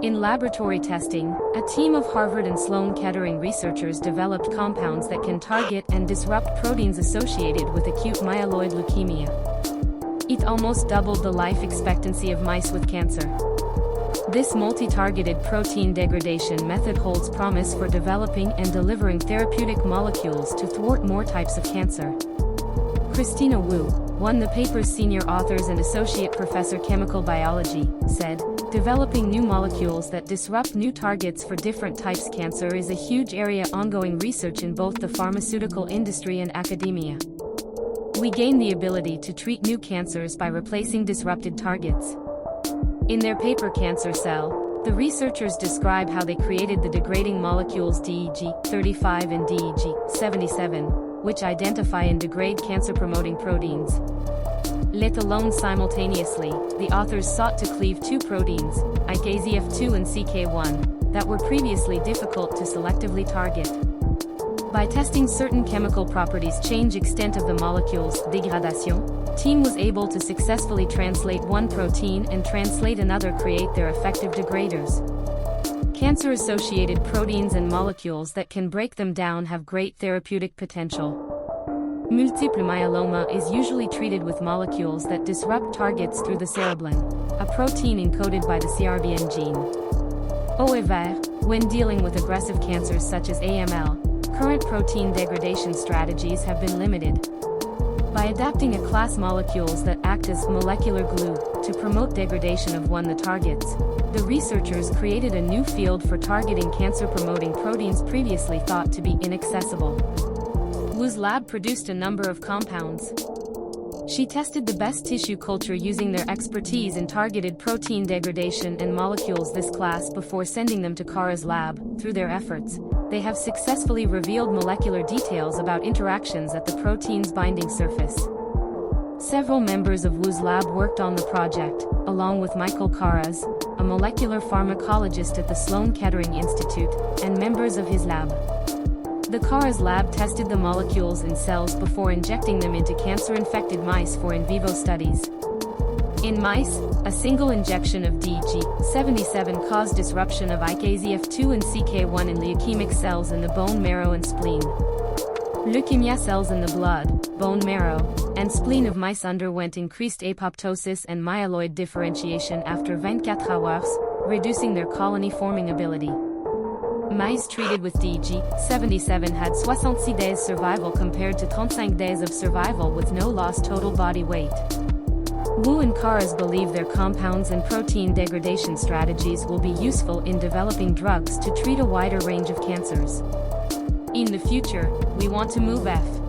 In laboratory testing, a team of Harvard and Sloan Kettering researchers developed compounds that can target and disrupt proteins associated with acute myeloid leukemia. It almost doubled the life expectancy of mice with cancer. This multi-targeted protein degradation method holds promise for developing and delivering therapeutic molecules to thwart more types of cancer. Christina Woo, one of the paper's senior authors and associate professor chemical biology, said, "Developing new molecules that disrupt new targets for different types of cancer is a huge area ongoing research in both the pharmaceutical industry and academia. We gain the ability to treat new cancers by replacing disrupted targets." In their paper Cancer Cell, the researchers describe how they created the degrading molecules DEG-35 and DEG-77, which identify and degrade cancer-promoting proteins. Let alone simultaneously, the authors sought to cleave two proteins, IKZF2 and CK1, that were previously difficult to selectively target. By testing certain chemical properties change extent of the molecules, degradation, team was able to successfully translate one protein and translate another create their effective degraders. Cancer-associated proteins and molecules that can break them down have great therapeutic potential. Multiple myeloma is usually treated with molecules that disrupt targets through the cereblon, a protein encoded by the CRBN gene. However, when dealing with aggressive cancers such as AML, current protein degradation strategies have been limited. By adapting a class molecules that act as molecular glue to promote degradation of one of the targets, the researchers created a new field for targeting cancer-promoting proteins previously thought to be inaccessible. Woo's lab produced a number of compounds. She tested the best tissue culture using their expertise in targeted protein degradation and molecules this class before sending them to Kharas Lab. Through their efforts, they have successfully revealed molecular details about interactions at the protein's binding surface. Several members of Woo's lab worked on the project, along with Michael Kharas, a molecular pharmacologist at the Sloan Kettering Institute, and members of his lab. The Kharas Lab tested the molecules in cells before injecting them into cancer-infected mice for in vivo studies. In mice, a single injection of DEG-77 caused disruption of IKZF2 and CK1 in leukemic cells in the bone marrow and spleen. Leukemia cells in the blood, bone marrow, and spleen of mice underwent increased apoptosis and myeloid differentiation after 24 hours, reducing their colony-forming ability. Mice treated with DEG-77 had 66 days survival compared to 35 days of survival with no lost total body weight. Woo and Kharas believe their compounds and protein degradation strategies will be useful in developing drugs to treat a wider range of cancers. In the future, we want to move F.